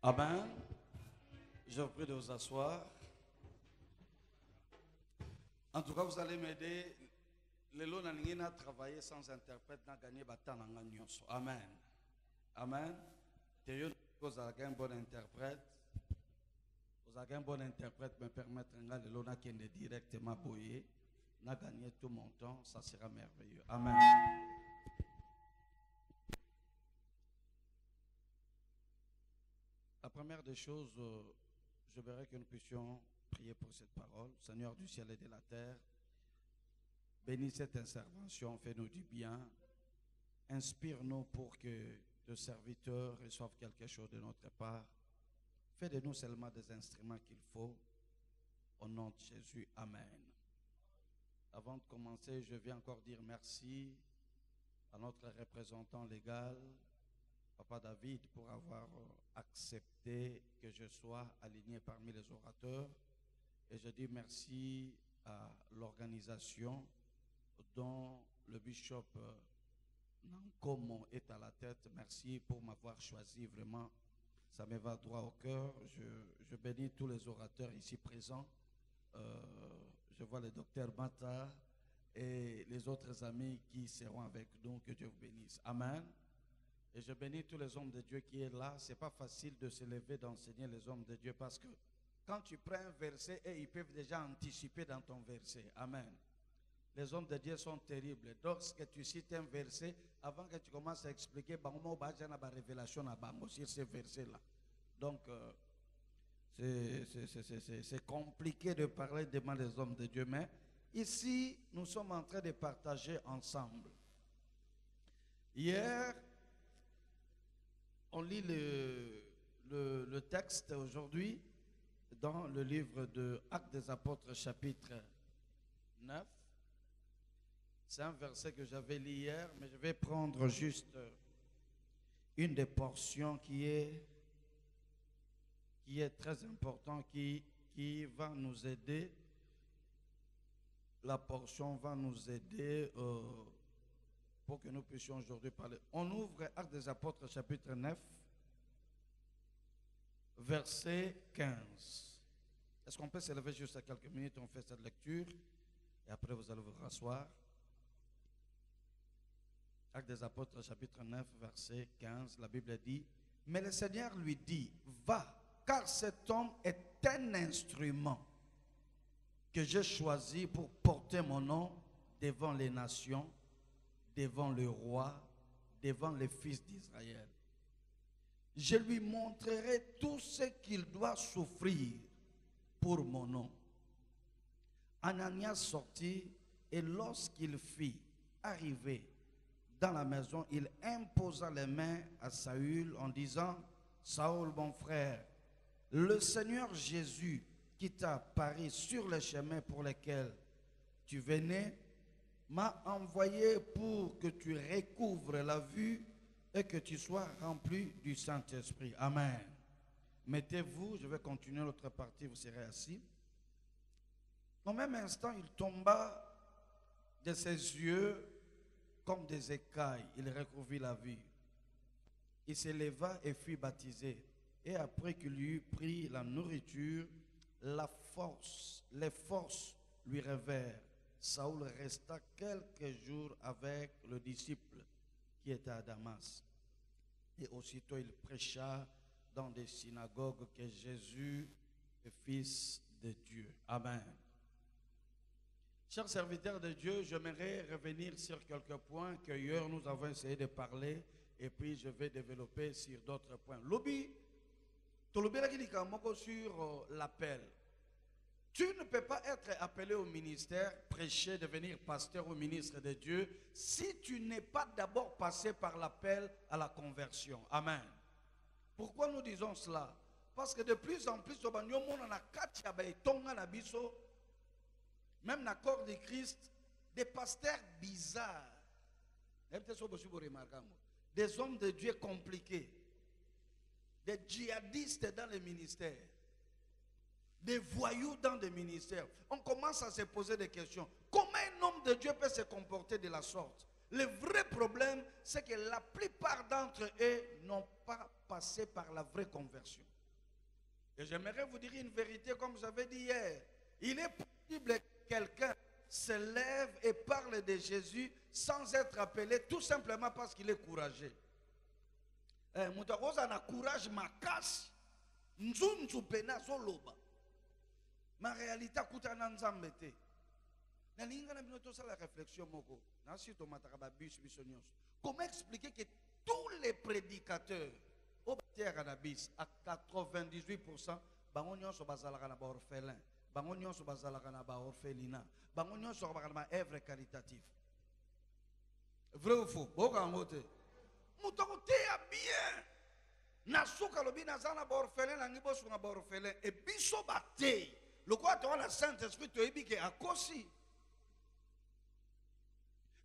Amen. Je vous prie de vous asseoir. En tout cas, vous allez m'aider. Les lots n'a travaillé sans interprète, n'a gagné batan n'a nyonso. Amen. Amen. Vous avez un bon interprète. Vous avez un bon interprète me permettre de les lots n'a qui directement boyé. N'a gagné tout mon temps, ça sera merveilleux. Amen. La première des choses, je verrai que nous puissions prier pour cette parole. Seigneur du ciel et de la terre, bénis cette intervention, fais-nous du bien. Inspire-nous pour que le serviteur reçoive quelque chose de notre part. Fais de nous seulement des instruments qu'il faut. Au nom de Jésus, Amen. Avant de commencer, je vais encore dire merci à notre représentant légal, Papa David, pour avoir accepté que je sois aligné parmi les orateurs. Et je dis merci à l'organisation dont le bishop Nankomo est à la tête. Merci pour m'avoir choisi, vraiment. Ça me va droit au cœur. Je bénis tous les orateurs ici présents. Je vois le docteur Mata et les autres amis qui seront avec nous. Que Dieu vous bénisse. Amen. Et je bénis tous les hommes de Dieu qui sont là. Ce n'est pas facile de se lever, d'enseigner les hommes de Dieu parce que quand tu prends un verset, et ils peuvent déjà anticiper dans ton verset. Amen. Les hommes de Dieu sont terribles. Lorsque tu cites un verset, avant que tu commences à expliquer, il y a une révélation sur ce verset-là. Donc, c'est compliqué de parler devant les hommes de Dieu. Mais ici, nous sommes en train de partager ensemble. Hier, on lit le texte aujourd'hui dans le livre de Actes des Apôtres, chapitre 9. C'est un verset que j'avais lu hier, mais je vais prendre juste une des portions qui est très importante, qui va nous aider. La portion va nous aider pour que nous puissions aujourd'hui parler. On ouvre Actes des Apôtres, chapitre 9, verset 15. Est-ce qu'on peut se lever juste à quelques minutes? On fait cette lecture et après vous allez vous rasseoir. Actes des Apôtres, chapitre 9, verset 15, la Bible dit: mais le Seigneur lui dit, va, car cet homme est un instrument que j'ai choisi pour porter mon nom devant les nations, devant le roi, devant les fils d'Israël. Je lui montrerai tout ce qu'il doit souffrir pour mon nom. Ananias sortit et lorsqu'il fit arriver dans la maison, il imposa les mains à Saül en disant: Saül, mon frère, le Seigneur Jésus qui t'a apparu sur les chemins pour lesquels tu venais m'a envoyé pour que tu recouvres la vue et que tu sois rempli du Saint-Esprit. Amen. Mettez-vous, je vais continuer l'autre partie, vous serez assis. Au même instant, il tomba de ses yeux comme des écailles, il recouvrit la vue. Il se leva et fut baptisé. Et après qu'il eut pris la nourriture, les forces lui revinrent. Saül resta quelques jours avec le disciple qui était à Damas. Et aussitôt il prêcha dans des synagogues que Jésus est Fils de Dieu. Amen. Chers serviteurs de Dieu, j'aimerais revenir sur quelques points que hier nous avons essayé de parler et puis je vais développer sur d'autres points. Lobby, sur l'appel. Tu ne peux pas être appelé au ministère, prêcher, devenir pasteur ou ministre de Dieu si tu n'es pas d'abord passé par l'appel à la conversion. Amen. Pourquoi nous disons cela? Parce que de plus en plus, même dans le corps de Christ, des pasteurs bizarres, des hommes de Dieu compliqués, des djihadistes dans les ministères, des voyous dans les ministères. On commence à se poser des questions. Comment un homme de Dieu peut se comporter de la sorte? Le vrai problème, c'est que la plupart d'entre eux n'ont pas passé par la vraie conversion. Et j'aimerais vous dire une vérité comme j'avais dit hier. Il est possible que quelqu'un se lève et parle de Jésus sans être appelé, tout simplement parce qu'il est courageux. Mutakoza na courage makasi. Nzunzu pena zoloba. Ma réalité kutana nzambe te. Na linga na binoto sa la réflexion moko. Na si to mataka bus bisonyos. Comment expliquer que tous les prédicateurs au bâtir cannabis à 98% bango nyonso bazalaka na ba orphelin, bango nyonso bazalaka na ba orphelinat, bango nyonso bazalaka na œuvre caritative. Vrai ou faux? Boka ngote. Mutoko te ya bien. Nasuka lobi nazana ba orphelin na ngibo sunga ba orphelin et biso bate. Le quoi toi la Saint-Esprit te ebi ke akosi.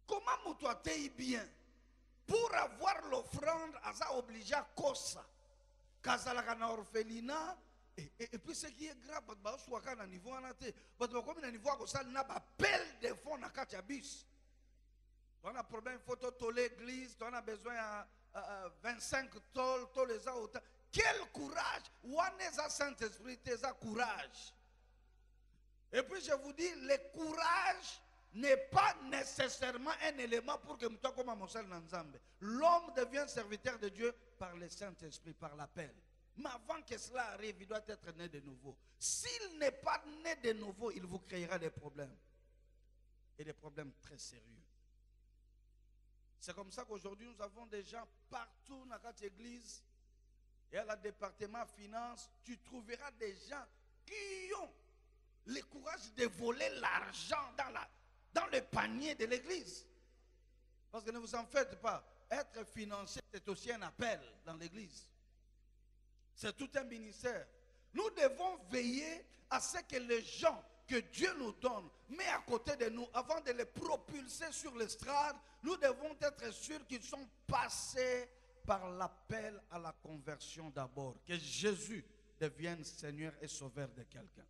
Comment muto te bien? Pour avoir l'offrande, Aza obligé à Kosa. Kazalaka na orphelinat. Et puis ce qui est grave, parce que na niveau anate, parce que comme na niveau ça n'a pas appel de fonds na katiabis. On a un problème, il faut toller l'église, on a besoin de 25 tolls, tous les autres. Quel courage! Ouaneza Saint-Esprit, ça courage. Et puis je vous dis, le courage n'est pas nécessairement un élément pour que l'homme devienne serviteur de Dieu par le Saint-Esprit, par l'appel. Mais avant que cela arrive, il doit être né de nouveau. S'il n'est pas né de nouveau, il vous créera des problèmes. Et des problèmes très sérieux. C'est comme ça qu'aujourd'hui, nous avons des gens partout dans notre église. Et à la département finance, tu trouveras des gens qui ont le courage de voler l'argent dans le panier de l'église. Parce que ne vous en faites pas. Être financier, c'est aussi un appel dans l'église. C'est tout un ministère. Nous devons veiller à ce que les gens que Dieu nous donne, met à côté de nous, avant de les propulser sur l'estrade, nous devons être sûrs qu'ils sont passés par l'appel à la conversion d'abord. Que Jésus devienne Seigneur et Sauveur de quelqu'un.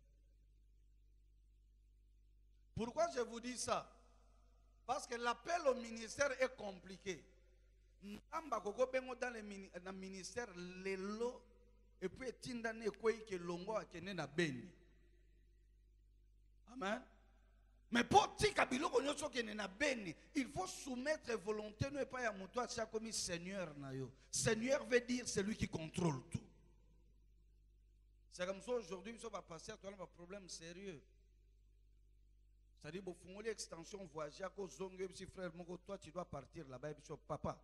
Pourquoi je vous dis ça? Parce que l'appel au ministère est compliqué. Dans le ministère, les lots, et puis tindane quoi que longo a kene na beni. Amen. Mais pour ti kabilo ko nyoso kene na beni, il faut soumettre volonté no pas ya muto a comme Seigneur na yo. Seigneur veut dire celui qui contrôle tout. C'est comme ça aujourd'hui, ça va passer à toi un problème sérieux. C'est-à-dire, si vous faites l'extension voyage, si frère, toi tu dois partir là-bas, papa.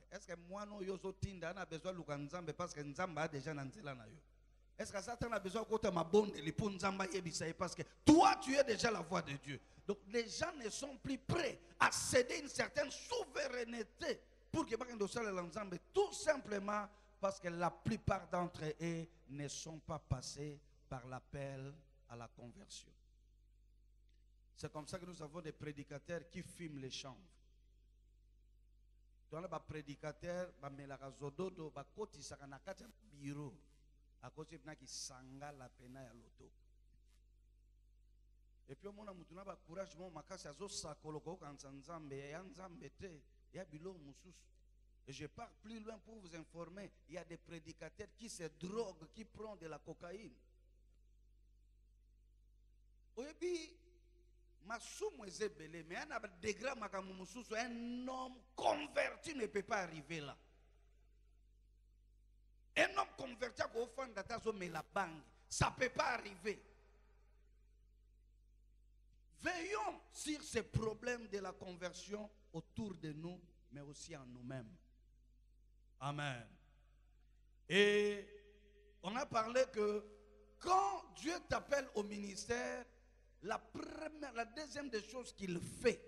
Est-ce que moi, non, yo tinda na besoin de Nzambe parce que Nzamba a déjà nanzela na yo? Est-ce que Satan a besoin de ma bonne pour Nzamba yebisaye parce que toi, tu es déjà la voix de Dieu. Donc, les gens ne sont plus prêts à céder une certaine souveraineté pour que Nzambe, tout simplement parce que la plupart d'entre eux ne sont pas passés par l'appel à la conversion. C'est comme ça que nous avons des prédicateurs qui filment les chambres. Donc, les prédicateurs, les zododo, les koti sakanakati bureau, à cause de qui sanga la pena ya loto. Et puis, on a mutuna ba courage, mon makasi azo sakoloko kanzambe, ya nzambe te, ya bilo mususu. Et je pars plus loin pour vous informer, il y a des prédicateurs qui se droguent, qui prennent de la cocaïne. Oyebi, Masumu ezebele, mais un degré makamususu, un homme converti ne peut pas arriver là. Un homme converti à offrande d'atazo mais la banque, ça ne peut pas arriver. Veillons sur ces problèmes de la conversion autour de nous, mais aussi en nous-mêmes. Amen. Et on a parlé que quand Dieu t'appelle au ministère, la deuxième des choses qu'il fait,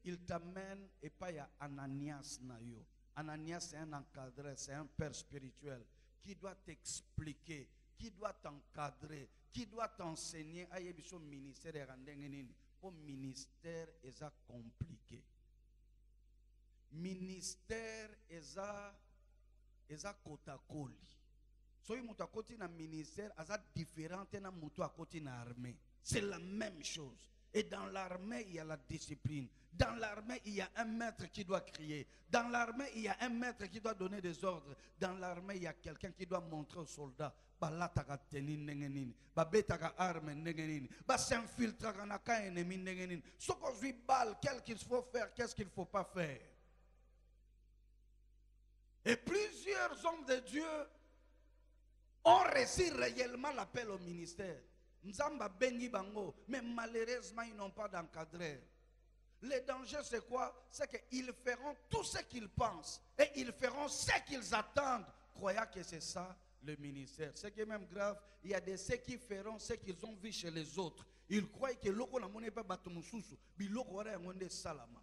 il t'amène et pas à Ananias Nayo. Ananias, c'est un encadré, c'est un père spirituel qui doit t'expliquer, qui doit t'encadrer, qui doit t'enseigner. Son ministère est au ministère est compliqué. Ministère est kotakoli. So il muto akoti na ministère est différent na muto akoti na armée. C'est la même chose. Et dans l'armée, il y a la discipline. Dans l'armée, il y a un maître qui doit crier. Dans l'armée, il y a un maître qui doit donner des ordres. Dans l'armée, il y a quelqu'un qui doit montrer aux soldats. Balataka teni nengenini, babetaka arme nengenini, s'infiltrera na ka ennemi nengenini. Ce qu'on lui balle, qu'est-ce qu'il faut faire, qu'est-ce qu'il ne faut pas faire. Et plusieurs hommes de Dieu ont reçu réellement l'appel au ministère. Nzamba bengi bango, mais malheureusement ils n'ont pas d'encadreur. Le danger c'est quoi? C'est qu'ils feront tout ce qu'ils pensent et ils feront ce qu'ils attendent, croyant que c'est ça le ministère. Ce qui est même grave, il y a des ceux qui feront ce qu'ils ont vu chez les autres. Ils croient que l'oko na mone pas batumususu, biloko ora ngonde salama.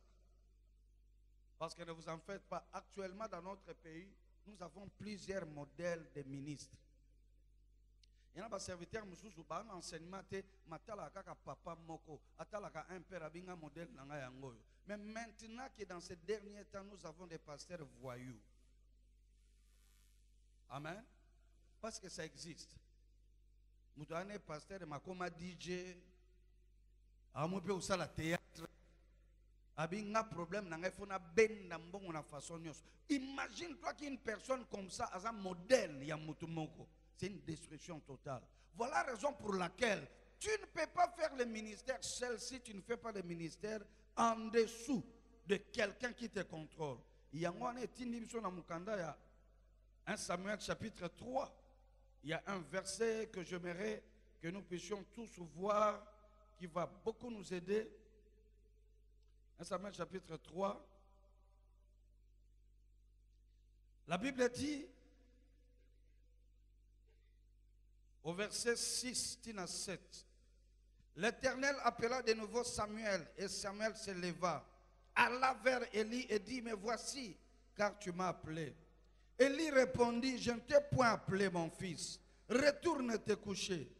Parce que ne vous en faites pas, actuellement dans notre pays, nous avons plusieurs modèles de ministres. Il y a un serviteur mususu ba enseignement te matala kaka papa moko atala ka un père abinga modèle nanga yangoyo. Mais maintenant que dans ces derniers temps nous avons des pasteurs voyous. Amen. Parce que ça existe. Moutouane pasteur de makoma DJ amope usala théâtre abinga problème nanga fona ben na mbongo na façon nyos. Imagine toi qu'une personne comme ça a un modèle ya mutumoko. C'est une destruction totale. Voilà la raison pour laquelle tu ne peux pas faire le ministère seul si tu ne fais pas le ministère en dessous de quelqu'un qui te contrôle. Il y a un Samuel chapitre 3. Il y a un verset que j'aimerais que nous puissions tous voir qui va beaucoup nous aider. Un Samuel chapitre 3. La Bible dit au verset 6, à 7. L'Éternel appela de nouveau Samuel et Samuel se leva, alla vers Élie et dit, mais voici, car tu m'as appelé. Élie répondit, je ne t'ai point appelé mon fils, retourne te coucher.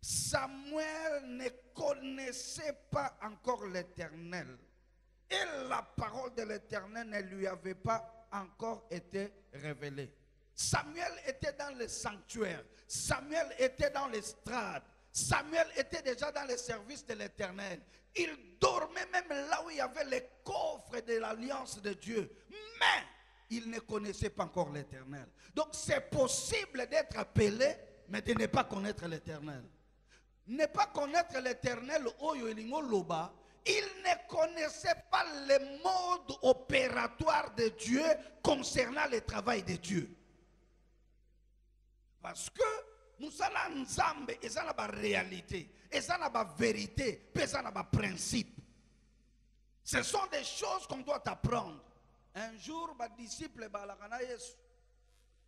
Samuel ne connaissait pas encore l'Éternel et la parole de l'Éternel ne lui avait pas encore été révélée. Samuel était dans le sanctuaire. Samuel était dans l'estrade. Samuel était déjà dans le service de l'Éternel. Il dormait même là où il y avait les coffres de l'alliance de Dieu. Mais il ne connaissait pas encore l'Éternel. Donc c'est possible d'être appelé, mais de ne pas connaître l'Éternel. Ne pas connaître l'Éternel, il ne connaissait pas le mode opératoire de Dieu concernant le travail de Dieu. Parce que nous sommes ensemble, et ça n'a pas réalité, et ça n'a pas vérité, et ça n'a pas principe. Ce sont des choses qu'on doit apprendre. Un jour, les disciples,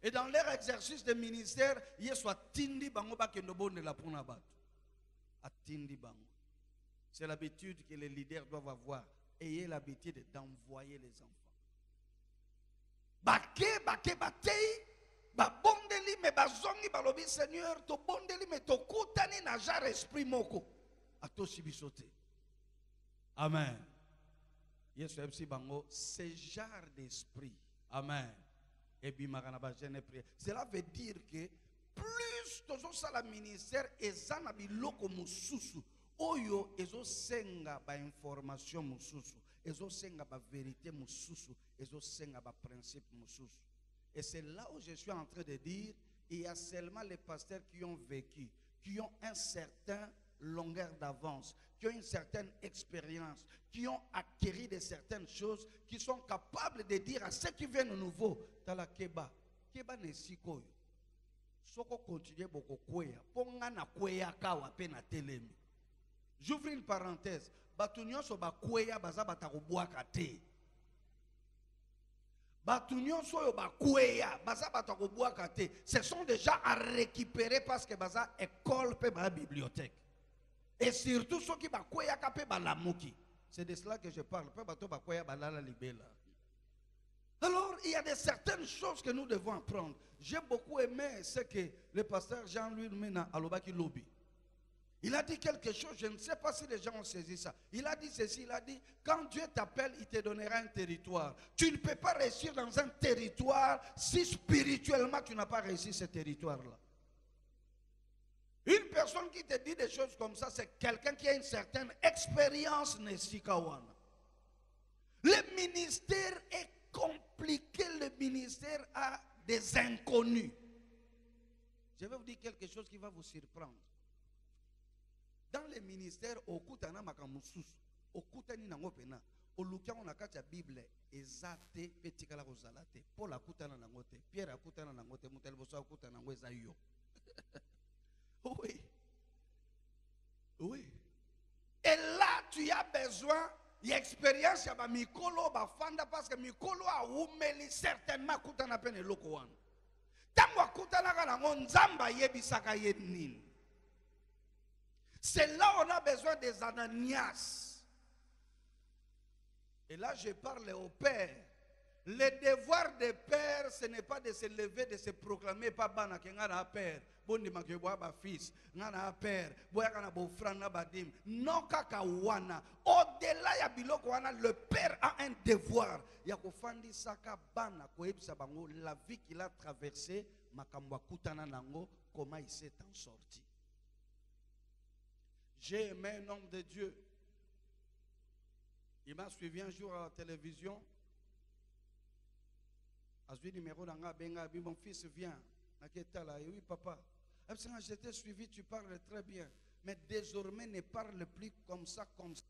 et dans leur exercice de ministère, c'est l'habitude que les leaders doivent avoir. Ayez l'habitude d'envoyer les enfants. Bondeli me bazongi balobi Seigneur to bondeli me to kutani na jar esprit moko atoshi bisote. Amen. Yesu MC bango ce jar d'esprit. Amen. Et bimaka na ba jeune prière. Cela veut dire que plus tozo sala ministère ezana biloko mususu oyo ezo senga ba information mususu ezo senga ba vérité mususu ezo senga ba principe mususu. Et c'est là où je suis en train de dire, il y a seulement les pasteurs qui ont vécu, qui ont un certain longueur d'avance, qui ont une certaine expérience, qui ont acquis de certaines choses, qui sont capables de dire à ceux qui viennent nouveau, tala keba, keba ne sikoyo. Soko continue boko kweya, ponga na kweya kawa pe na telemi. J'ouvre une parenthèse, batunyo so ba kweya baza batakobwa kate. Ce sont déjà à récupérer parce que baza école pe ba bibliothèque. Et surtout ceux qui ba kweya ka pe ba lamuki. C'est de cela que je parle. Pe bato ba kweya ba la libela. Alors, il y a de certaines choses que nous devons apprendre. J'ai beaucoup aimé ce que le pasteur Jean-Louis Mena Alobaki Lobby. Il a dit quelque chose, je ne sais pas si les gens ont saisi ça. Il a dit ceci, il a dit, quand Dieu t'appelle, il te donnera un territoire. Tu ne peux pas réussir dans un territoire si spirituellement tu n'as pas réussi ce territoire-là. Une personne qui te dit des choses comme ça, c'est quelqu'un qui a une certaine expérience. Le ministère est compliqué, le ministère a des inconnus. Je vais vous dire quelque chose qui va vous surprendre. Dans les ministères, au kutana makamusus, au kutani nangopena, au lukia on a katia Bible, ezate petikala rozalate, Paul a kutana nangote, Pierre a kutana nangote, Mutel boso a kutana nangote zayo. Oui. Oui. Et là, tu as besoin d'expérience, ya ba mikolo ba fanda parce que mikolo a oumeli certainement kutana pene loko wana. Tango kutana kana nzamba yebisaka yenini. C'est là où on a besoin des Ananias. Et là, je parle au père. Le devoir des pères, ce n'est pas de se lever, de se proclamer, pas bana que ngana père, bondi make boa ba fils, ngana père, boya kana bo frana badim. Non kaka wana. Au-delà ya biloko wana, le père a un devoir. Ya ko fandi saka bana ko ebisa bango la vie qu'il a traversée, makamwa kutana nango, comment il s'est en sorti. J'ai aimé un homme de Dieu. Il m'a suivi un jour à la télévision. À ce numéro d'Anga Benga, mon fils vient. Oui, papa. Je t'ai suivi, tu parles très bien. Mais désormais, ne parle plus comme ça, comme ça.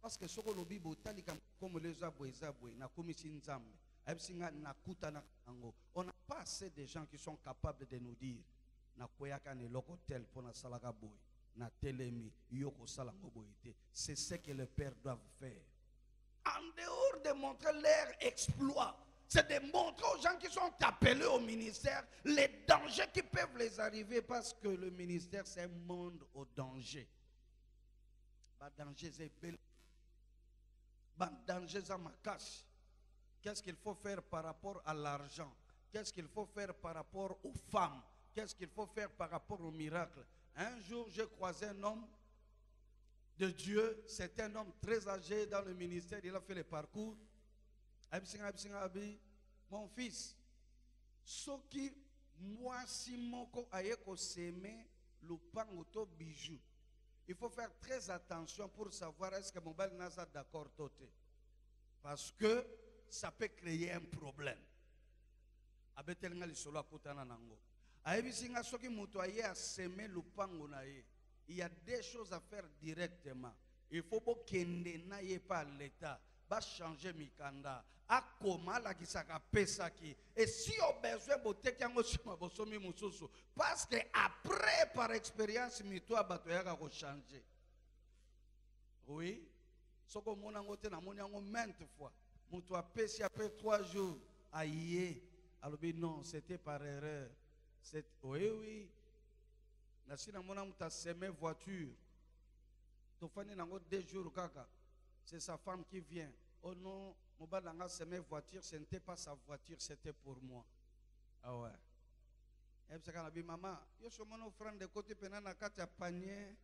Parce que ce que l'on dit, comme les aboués, na commission nzambe. On n'a pas assez de gens qui sont capables de nous dire na koyaka ne lokotel pour na salaga boy. C'est ce que les pères doivent faire. En dehors de montrer leur exploit, c'est de montrer aux gens qui sont appelés au ministère les dangers qui peuvent les arriver parce que le ministère c'est un monde au danger. Qu'est-ce qu'il faut faire par rapport à l'argent? Qu'est-ce qu'il faut faire par rapport aux femmes? Qu'est-ce qu'il faut faire par rapport aux miracles? Un jour, j'ai croisé un homme de Dieu. C'est un homme très âgé dans le ministère. Il a fait le parcours. Mon fils, ce qui, moi, si moko ayeko seme, lupangoto bijou. Il faut faire très attention pour savoir est-ce que mon bel n'a d'accord toté. Parce que ça peut créer un problème. Abetelinga lisolo akutana nango. Il y a des choses à faire directement. Il faut pas kende na ye pas l'État. Va changer mikanda. Akoma la kisaka pesaki. Et si on besoin bote kiango sima bosomi mususu. Parce que après par expérience mitoa bato yaka ko changer. Oui. Soko mona ngote na moni yango maintes fois. Muto apesi après 3 jours. Aïe. Alors non, c'était par erreur. Oui, oui. Nasina mona muta semé voiture. Tofani nango 2 jours kaka. C'est sa femme qui vient. Oh non, mon balanga semé voiture, ce n'était pas sa voiture, c'était pour moi. Ah ouais. Et puis quand maman, yo so mon offrande de côté penana katia panier.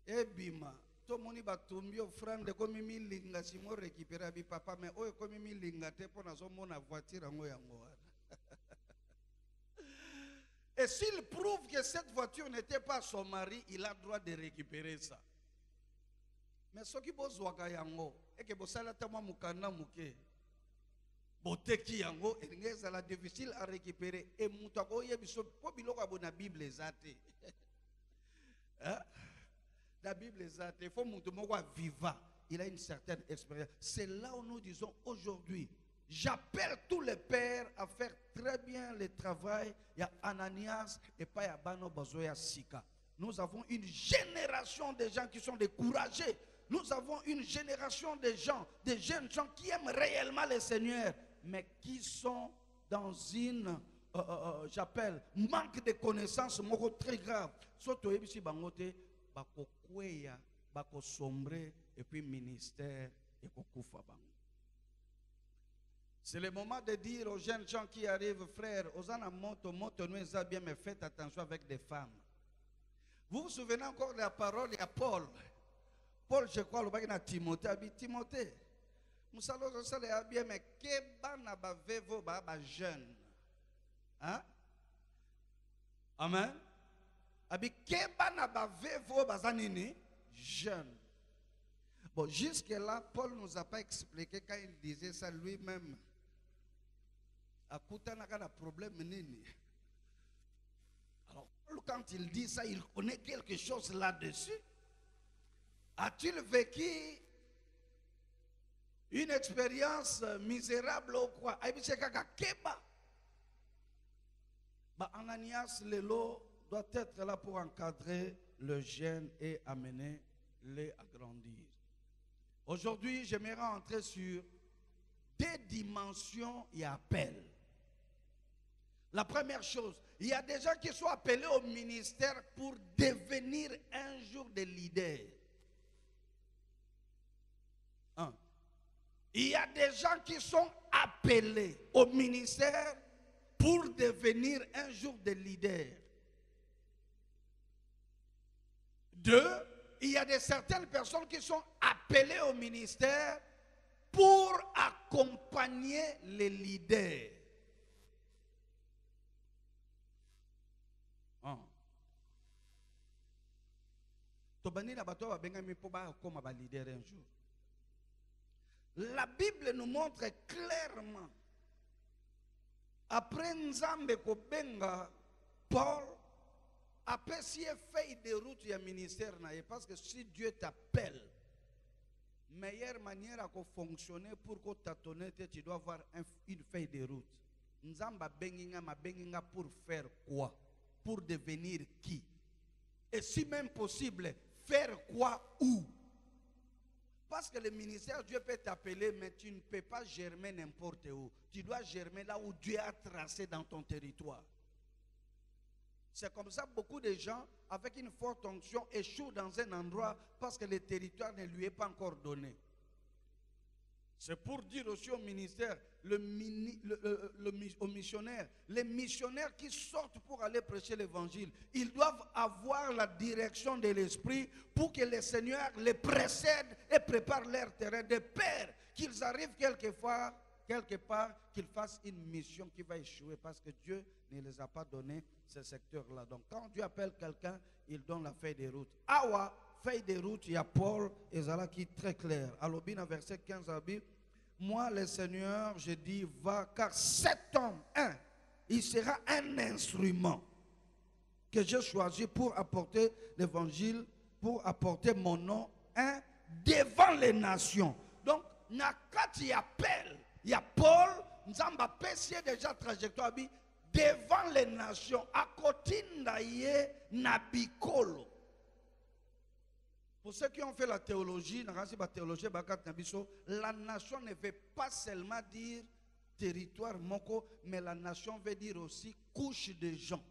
Et bima, to moni batumbi offrande de comme mi linga si mo récupérer bi papa mais oh comme mi linga te pour na zo mona voiture yango yango. Et s'il prouve que cette voiture n'était pas son mari, il a le droit de récupérer ça. Mais ce qui est zouaka yango, et que bosala tama mukanda muke, boteki yango, et c'est difficile à récupérer. Et moutako yebiso, po biloko abona Bible ezate. La Bible ezate, il faut moutomoko vivant. Il a une certaine expérience. C'est là où nous disons aujourd'hui. J'appelle tous les pères à faire très bien le travail. Il y a Ananias et pas Yabano Bazoya Sika. Nous avons une génération de gens qui sont découragés. Nous avons une génération de gens, de jeunes gens qui aiment réellement le Seigneur, mais qui sont dans une, j'appelle, manque de connaissances très grave. Surtout ici, bangote, bako kweya, bako sombre, et puis ministère, et kokufa bango. C'est le moment de dire aux jeunes gens qui arrivent, frères, osana moto, nous bien, mais faites attention avec des femmes. Vous vous souvenez encore de la parole de Paul? Paul, je crois, le baguette à Timothée, Timothée. Nous allons bien, mais que bana bavevo ba jeune. Hein? Amen. Abi keba na ba vevo bazanini jeune. Bon, jusque-là, Paul ne nous a pas expliqué quand il disait ça lui-même. A problème nini. Alors, quand il dit ça, il connaît quelque chose là-dessus. A-t-il vécu une expérience misérable ou quoi? Ananias Lelo doit être là pour encadrer le jeune et amener-les à grandir. Aujourd'hui, j'aimerais entrer sur des dimensions et appels. La première chose, il y a des gens qui sont appelés au ministère pour devenir un jour des leaders. Un. Il y a des gens qui sont appelés au ministère pour devenir un jour des leaders. Deux, il y a certaines personnes qui sont appelées au ministère pour accompagner les leaders. La Bible nous montre clairement, après Nzambe Kobenga, Paul, après si il fait de route, il y a ministère, parce que si Dieu t'appelle, meilleure manière à fonctionner pour que t'attendre, tu dois avoir une feuille de route. Nzamba benginga ma benginga pour faire quoi? Pour devenir qui? Et si même possible, faire quoi où? Parce que le ministère, Dieu peut t'appeler, mais tu ne peux pas germer n'importe où. Tu dois germer là où Dieu a tracé dans ton territoire. C'est comme ça que beaucoup de gens, avec une forte onction, échouent dans un endroit parce que le territoire ne lui est pas encore donné. C'est pour dire aussi au ministère, aux missionnaires, les missionnaires qui sortent pour aller prêcher l'évangile, ils doivent avoir la direction de l'esprit pour que le Seigneur les précède et prépare leur terrain de peur qu'ils arrivent quelque part, qu'ils fassent une mission qui va échouer parce que Dieu ne les a pas donné ce secteur-là. Donc quand Dieu appelle quelqu'un, il donne la feuille de route. Awa, feuille de route, il y a Paul et Zala qui est très clair. Alors, bien, verset 15 à Bible, moi, le Seigneur, je dis, va, car cet homme, il sera un instrument que j'ai choisi pour apporter l'évangile, pour apporter mon nom, devant les nations. Donc, quand il appelle, il y a Paul, Nzamba Pessie déjà trajectoire, devant les nations, à côté de Nabikolo. Pour ceux qui ont fait la théologie, la nation ne veut pas seulement dire territoire moko, mais la nation veut dire aussi couche de gens.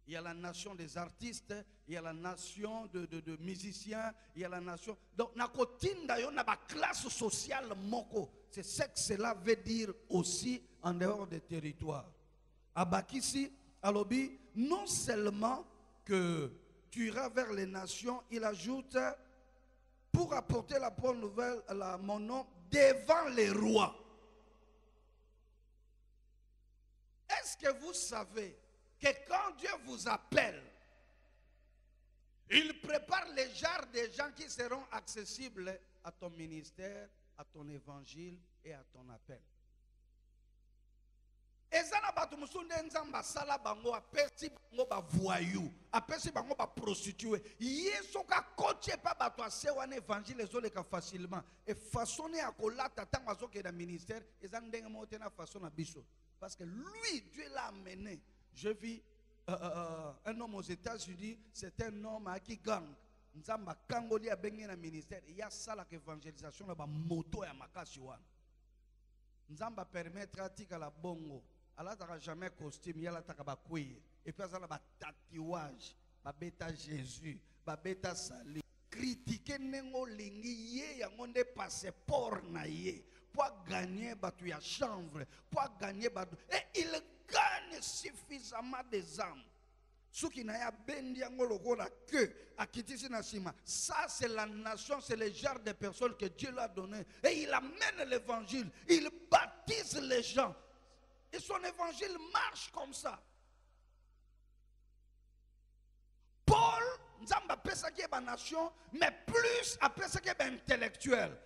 Il y a la nation des artistes, il y a la nation de musiciens, il y a la nation. Donc, il y a une classe sociale moko. C'est ce que cela veut dire aussi en dehors des territoires. Abakisi, Alobi, non seulement que tu iras vers les nations, il ajoute, pour apporter la bonne nouvelle, mon nom, devant les rois. Est-ce que vous savez que quand Dieu vous appelle, il prépare les genres de gens qui seront accessibles à ton ministère, à ton évangile et à ton appel? Ezana batu musunde nzamba sala bango apesi bango ba voyou, apesi bango ba prostituée. Yeso ka coaché pa batu asewa na évangile ezoleka facilement. Et façonné à kolata tango azoke da ministère, ezana ndenge mote na façon na biso. Parce que lui, Dieu l'a amené. Je vis un homme aux États-Unis, c'est un homme qui gang. Nzamba kangoli a bengi na ministère, il y a ça la évangélisation na ba moto ya makasi wana. Nzamba permettre atika la bongo. Allah n'aura jamais costume, il y a la takabakouye. Et puis, il y a un tatouage, un bêta Jésus, un bêta sali. Critiquer nengo lingi ye yangonde passeport na ye pour gagner batu ya chanvre, pour gagner batu. Et il gagne suffisamment des âmes. Ceux qui n'ont bendi angolo la queue à kitisi nasima. Ça c'est la nation, c'est le genre de personnes que Dieu lui a donné. Et il amène l'évangile, il baptise les gens. Et son évangile marche comme ça. Nzamba pesa qui est nation, mais plus après ce qui est intellectuel.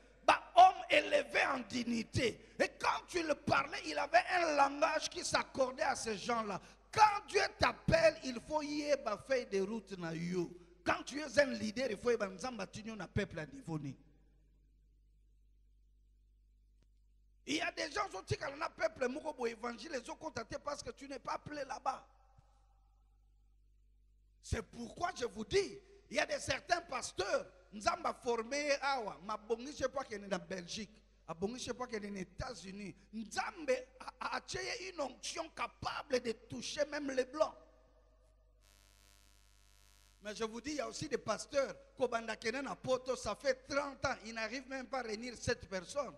Homme élevé en dignité. Et quand tu le parlais, il avait un langage qui s'accordait à ces gens-là. Quand Dieu t'appelle, il faut y avoir fait des routes na yo. Quand tu es un leader, il faut y avoir un peuple à niveau. Il y a des gens qui ont un peuple pour évangile, les ont contactés parce que tu n'es pas appelé là-bas. C'est pourquoi je vous dis, il y a certains pasteurs, nous avons formé awa, ma bongi je sais pas qu'il est en Belgique, à bongi je sais pas qu'il est aux États-Unis. Nous avons une onction capable de toucher même les blancs. Mais je vous dis, il y a aussi des pasteurs, Kobanda Kenen à Poto, ça fait 30 ans, ils n'arrivent même pas à réunir 7 personnes.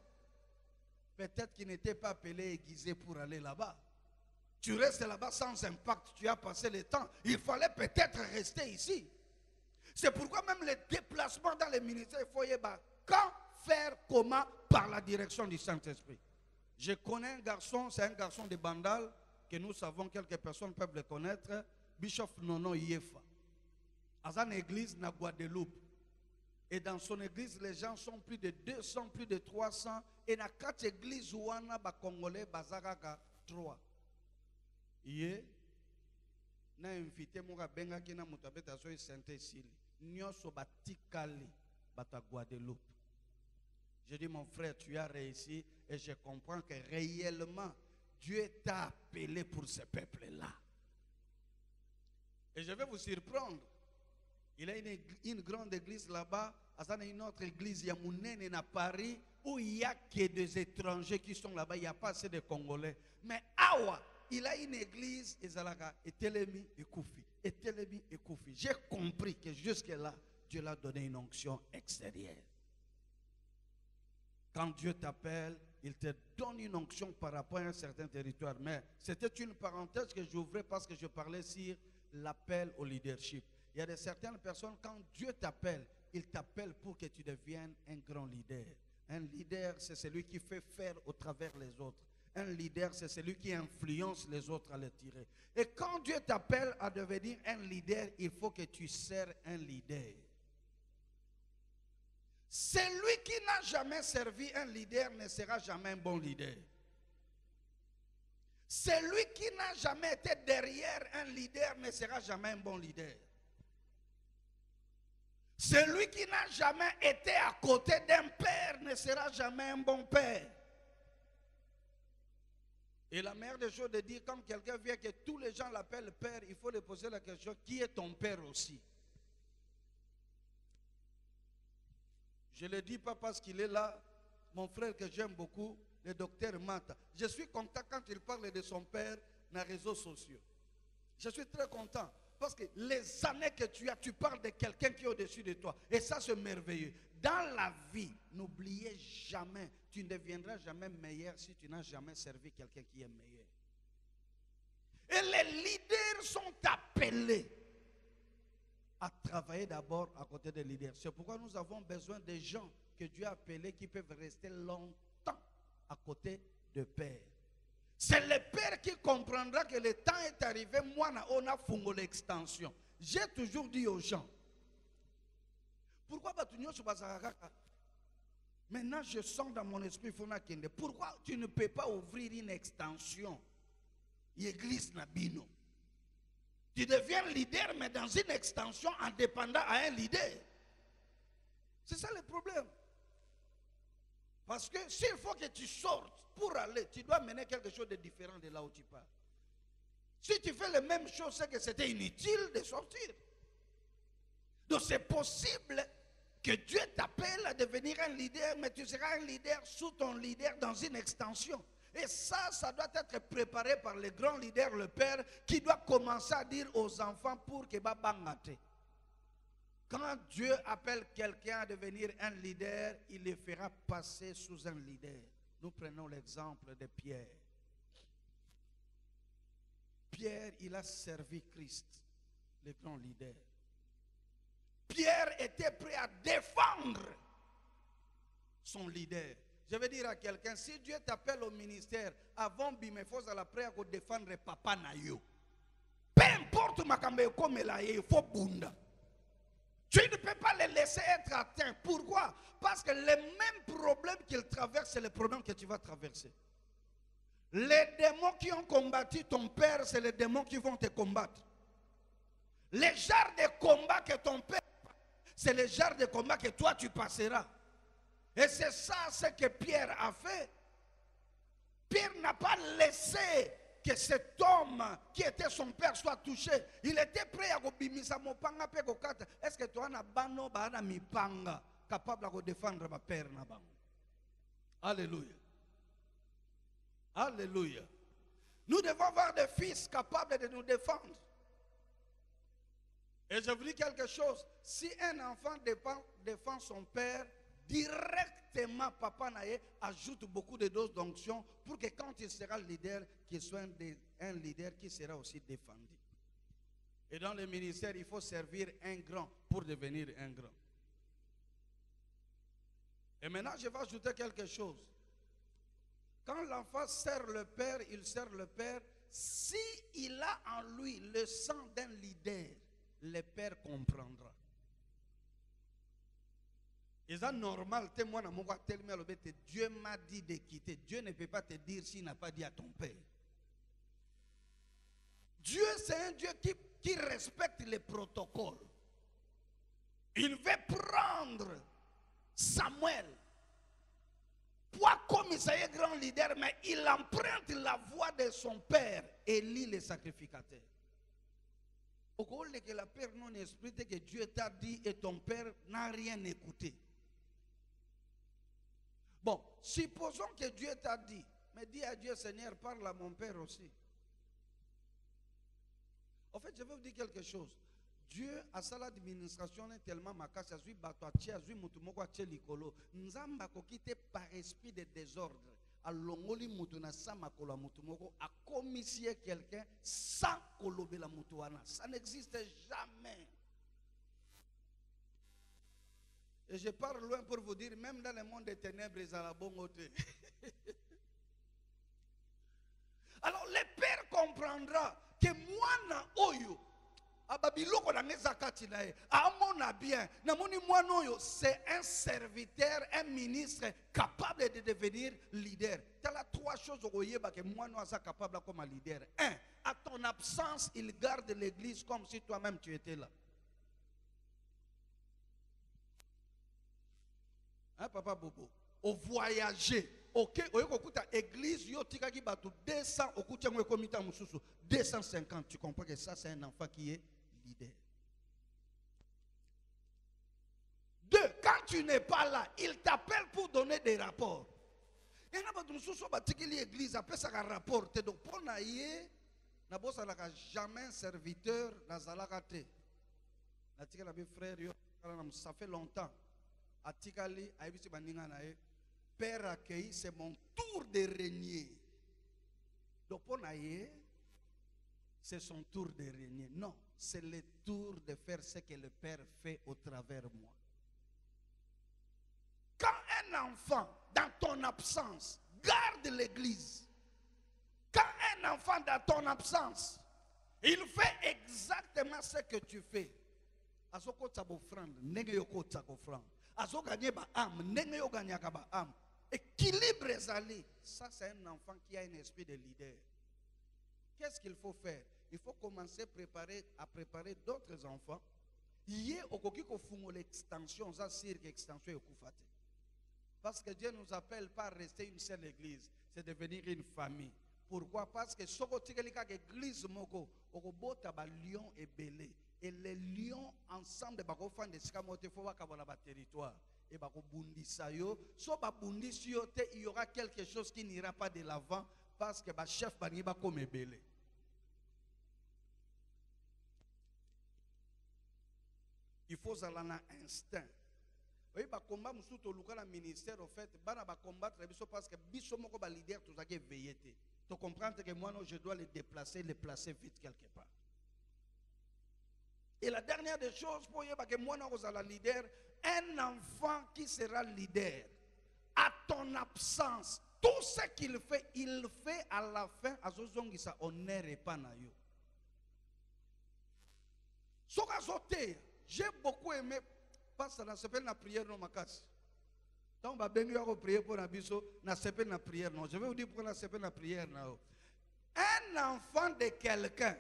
Peut-être qu'ils n'étaient pas appelés aiguisés pour aller là-bas. Tu restes là-bas sans impact, tu as passé le temps. Il fallait peut-être rester ici. C'est pourquoi même les déplacements dans les ministères, il faut y aller. Quand, faire, comment, par la direction du Saint-Esprit. Je connais un garçon, c'est un garçon de Bandal, que nous savons, quelques personnes peuvent le connaître, Bishop Nono Yefa. À une église na Guadeloupe. Et dans son église, les gens sont plus de 200, plus de 300. Et dans 4 églises, où on a Congolais, Bazaraka, 3. Hier, na invité mon benga qui na mutabeta so Saint-Cécile. Nyoso batikali bata Guadeloupe. Je dis mon frère, tu as réussi et je comprends que réellement Dieu t'a appelé pour ce peuple-là. Et je vais vous surprendre. Il y a une grande église là-bas, il y a une autre église, il y a Mounene à Paris, où il n'y a que des étrangers qui sont là-bas, il n'y a pas assez de Congolais. Mais Awa, il a une église, et Telemi et Koufi. Et Telemi et Koufi. J'ai compris que jusque-là, Dieu l'a donné une onction extérieure. Quand Dieu t'appelle, il te donne une onction par rapport à un certain territoire. Mais c'était une parenthèse que j'ouvrais parce que je parlais sur l'appel au leadership. Il y a certaines personnes, quand Dieu t'appelle, il t'appelle pour que tu deviennes un grand leader. Un leader, c'est celui qui fait faire au travers les autres. Un leader, c'est celui qui influence les autres à les tirer. Et quand Dieu t'appelle à devenir un leader, il faut que tu sers un leader. Celui qui n'a jamais servi un leader ne sera jamais un bon leader. Celui qui n'a jamais été derrière un leader ne sera jamais un bon leader. Celui qui n'a jamais été à côté d'un père ne sera jamais un bon père. Et la meilleure des choses de dire, quand quelqu'un vient que tous les gens l'appellent père, il faut lui poser la question, qui est ton père aussi? Je ne le dis pas parce qu'il est là, mon frère que j'aime beaucoup, le docteur Mata. Je suis content quand il parle de son père dans les réseaux sociaux. Je suis très content. Parce que les années que tu as, tu parles de quelqu'un qui est au-dessus de toi. Et ça, c'est merveilleux. Dans la vie, n'oubliez jamais, tu ne deviendras jamais meilleur si tu n'as jamais servi quelqu'un qui est meilleur. Et les leaders sont appelés à travailler d'abord à côté des leaders. C'est pourquoi nous avons besoin de gens que Dieu a appelés qui peuvent rester longtemps à côté de pères. C'est le père qui comprendra que le temps est arrivé. Moi, on a fondé l'extension. J'ai toujours dit aux gens, pourquoi maintenant je sens dans mon esprit, pourquoi tu ne peux pas ouvrir une extension? L'église Nabino. Tu deviens leader, mais dans une extension en dépendant à un leader. C'est ça le problème. Parce que s'il faut que tu sortes pour aller, tu dois mener quelque chose de différent de là où tu pars. Si tu fais la même chose, c'est que c'était inutile de sortir. Donc c'est possible que Dieu t'appelle à devenir un leader, mais tu seras un leader sous ton leader dans une extension. Et ça doit être préparé par le grand leader, le père, qui doit commencer à dire aux enfants pour que babangate. Quand Dieu appelle quelqu'un à devenir un leader, il le fera passer sous un leader. Nous prenons l'exemple de Pierre. Pierre, il a servi Christ, le grand leader. Pierre était prêt à défendre son leader. Je vais dire à quelqu'un, si Dieu t'appelle au ministère, avant Bimefos à la prière pour défendre papa Nayo. Peu importe ma kambe comme là, il faut bunda. Tu ne peux pas les laisser être atteints. Pourquoi? Parce que les mêmes problèmes qu'ils traversent, c'est les problèmes que tu vas traverser. Les démons qui ont combattu ton père, c'est les démons qui vont te combattre. Les genres de combats que ton père, c'est les genres de combats que toi tu passeras. Et c'est ça ce que Pierre a fait. Pierre n'a pas laissé que cet homme qui était son père soit touché. Il était prêt à bimisa mopanga pe kokata. Est-ce que toi na bano ba na mipanga capable de défendre ma père na bango? Alléluia. Alléluia. Nous devons avoir des fils capables de nous défendre. Et je vous dis quelque chose. Si un enfant défend son père, directement, papa Naye ajoute beaucoup de doses d'onction pour que quand il sera leader, qu'il soit un leader qui sera aussi défendu. Et dans le ministère, il faut servir un grand pour devenir un grand. Et maintenant, je vais ajouter quelque chose. Quand l'enfant sert le père, il sert le père. Si il a en lui le sang d'un leader, le père comprendra. Et ça normal, Dieu m'a dit de quitter. Dieu ne peut pas te dire s'il n'a pas dit à ton père. Dieu, c'est un Dieu qui respecte les protocoles. Il veut prendre Samuel comme il est grand leader, mais il emprunte la voix de son père, Élie le sacrificateur. Au lieu que la père non explique que Dieu t'a dit et ton père n'a rien écouté. Bon, supposons que Dieu t'a dit, mais dis à Dieu, Seigneur, parle à mon père aussi. En fait, je vais vous dire quelque chose. Dieu a sa administration tellement makasi azui bato atie azui mutu moko atie likolo nzamba kokite par esprit de désordre alongoli mutu na sa makolo mutu moko akomisie quelqu'un sans kolobela mutu wana. Ça n'existe jamais. Et je pars loin pour vous dire, même dans le monde des ténèbres, ils ont la bonne côté. Alors le père comprendra que moi na oyo c'est un serviteur, un ministre capable de devenir leader. Tu as trois choses que moi suis capable comme leader. Un, à ton absence, il garde l'église comme si toi-même tu étais là. Hein, papa Bobo? Au voyager. Ok, église, yo tika ki batu 200, okutia mwe komita mususu 250. Tu comprends que ça c'est un enfant qui est leader. Deux, quand tu n'es pas là, il t'appelle pour donner des rapports. Et na batu mususu batiki l'église après ça rapport. Donc pour naie, na bossa la jamais serviteur na zalaka te. Na tika la frère yo, ça fait longtemps. Atikali aibisi baninga na e. Père accueilli, c'est mon tour de régner. Donc pour naïe, c'est son tour de régner. Non, c'est le tour de faire ce que le Père fait au travers de moi. Quand un enfant, dans ton absence, garde l'église, quand un enfant dans ton absence, il fait exactement ce que tu fais. Azoko tabofrand, nenge yoko tabofrand. Azo gagné ba âme, nenge yo gagné ba âme. Équilibre ezali. Ça c'est un enfant qui a un esprit de leader. Qu'est-ce qu'il faut faire? Il faut commencer à préparer d'autres enfants. Yé okoki ko fungo l'extension, ça sire que extension ekufate. Parce que Dieu nous appelle pas à rester une seule église, c'est devenir une famille. Pourquoi? Parce que soko tikelika église moko okobota ba lion et belé. Et les lions ensemble bako fan de sikamote fo bakabona ba territoire. Et bako bundisa yo, so ba bundisi yo te, il y aura quelque chose qui n'ira pas de l'avant parce que ba chef bani ba comme belé. Il faut un instinct. Oui, ba combat musuto luka na ministère au fait, bana ba combattre biso parce que biso moko ba leader tout ça qui veillete. Tu comprends que moi non, je dois les déplacer, les placer vite quelque part. Et la dernière des choses pour que moi non la leader, un enfant qui sera leader à ton absence, tout ce qu'il fait, il fait à la fin à zozongi sa honneur et pas na yo. J'ai beaucoup aimé passe na s'appelle la prière non makas. Donc ba bengi ko prier pour na biso na s'appelle la prière non. Je vais vous dire pourquoi na s'appelle la prière na. Un enfant de quelqu'un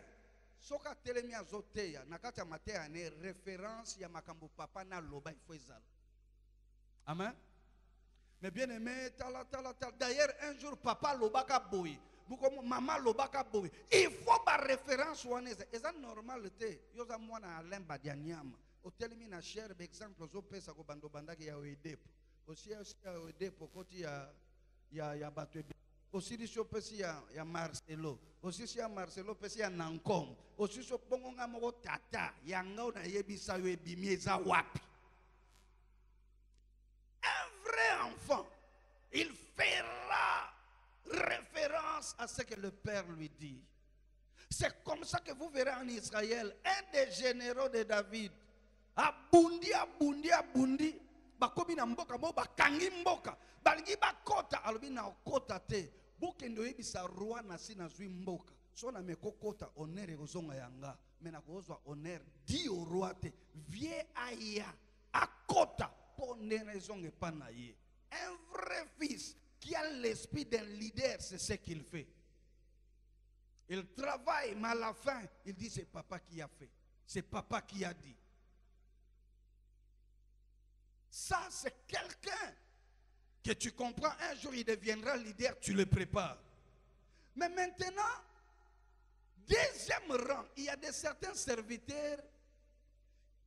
soka telemi azoteya nakata matea ne référence ya makambo papa na loba il faut ezala. Amen. Mais bien aimé, d'ailleurs un jour papa lobaka boy, maman lobaka boy. Il faut ba référence ouaneza. Est-ce normal te? Yoza mwana alemba dianyama. Otelemi na cher exemple zo pesa ko bando bandaki ya oedepo. Aussi ya oedepo koti ya bato. Aussi di pesi ya Marcelo. Aussi si ya Marcelo pesi ya Nankom. Aussi so bongo nga moko tata yanga na yebisa yo ebimi eza wapi. Vrai enfant, il fera référence à ce que le Père lui dit. C'est comme ça que vous verrez en Israël, un des généraux de David, abundi, bakobi na mboka, bakangi mboka, balgi bakota, alobi na okota te, bokendo yebisa roi nasi na zwi mboka, so na meko kota honneur ekozonga yanga, mena kozwa honneur di au roi te, vie aya, akota, un vrai fils qui a l'esprit d'un leader, c'est ce qu'il fait. Il travaille, mais à la fin, il dit c'est papa qui a fait. C'est papa qui a dit. Ça, c'est quelqu'un que tu comprends. Un jour, il deviendra leader, tu le prépares. Mais maintenant, deuxième rang, il y a certains serviteurs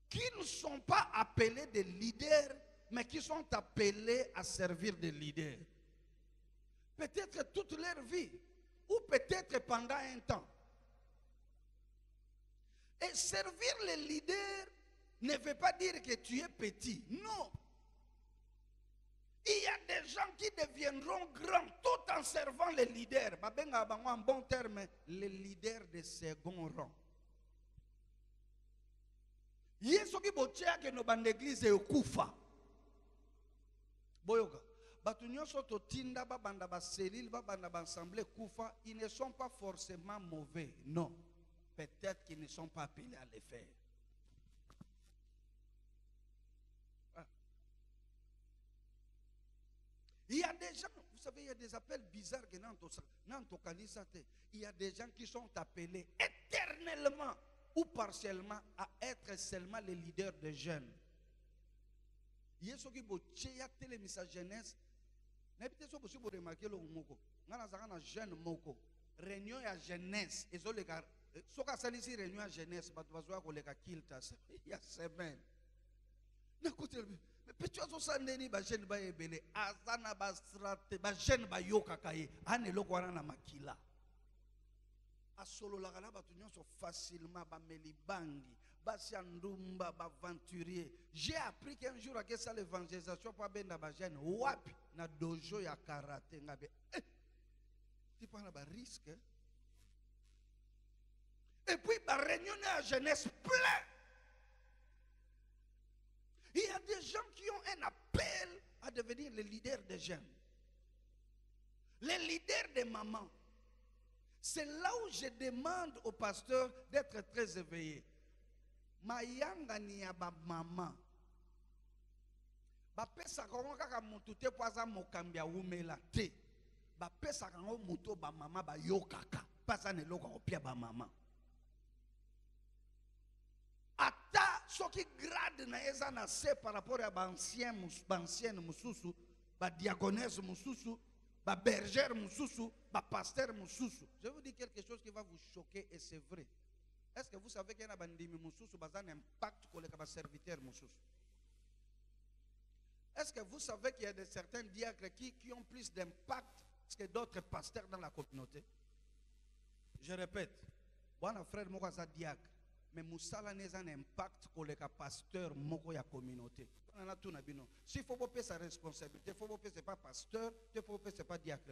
qui ne sont pas appelés des leaders, mais qui sont appelés à servir des leaders. Peut-être toute leur vie, ou peut-être pendant un temps. Et servir les leaders ne veut pas dire que tu es petit. Non. Il y a des gens qui deviendront grands tout en servant les leaders. En bon terme, les leaders de second rang. Yeso ki bochea ke no bande église e okufa. Boyoka. Batu nyonso to tinda ba banda ba selile ba banda ba assemblée kufa, ils ne sont pas forcément mauvais. Non. Peut-être qu'ils ne sont pas appelés à le faire. Ah. Il y a des gens, vous savez, il y a des appels bizarres que il y a des gens qui sont appelés éternellement ou partiellement à être seulement les leaders des jeunes. Yeso ki bocheya télémisa jeunesse. N'habite so possible remarquer le moko. Ngana zaka jeune moko. Réunion ya jeunesse ezo le ka soka salisi réunion ya jeunesse batu bazwa ko le ka kiltas. Il y a semaine. Na côté mais petit ozo sandeni ba jeune ba ebele azana ba strate ba jeune ba yoka kaye anelo ko wana na makila. Asolo la kana batu nyonso facilement ba melibangi basi andumba ba aventurier. J'ai appris qu'un jour à ça l'évangélisation pour benda ba jeune wapi na dojo ya karaté ngabe tu prends la risque. Et puis ba réunion à jeunesse plein. Il y a des gens qui ont un appel à devenir les leaders des jeunes. Les leaders des mamans. C'est là où je demande au pasteur d'être très éveillé. Mayanga ni ya ba maman. Ba pesa kongo kaka mutu te poaza mokambia umela te. Ba pesa kongo mutu ba mama ba yokaka. Pasa ne loka opia ba mama. Ata soki grade na eza na se par rapport à ba ancienne mususu, ba diaconesse mususu, ba bergère mususu, ba pasteur mususu. Je vous dis quelque chose qui va vous choquer et c'est vrai. Est-ce que vous savez qu'il y a bandimi mususu bazan impact pour les serviteurs mususu? Est-ce que vous savez qu'il y a certains diacres qui ont plus d'impact que d'autres pasteurs dans la communauté? Je répète, bon frère moi ça diacre, mais musala n'est un impact pour les pasteurs moko ya communauté. On a tout na bino. S'il faut pas sa responsabilité, il faut pas c'est pas pasteur, il faut pas c'est pas diacre.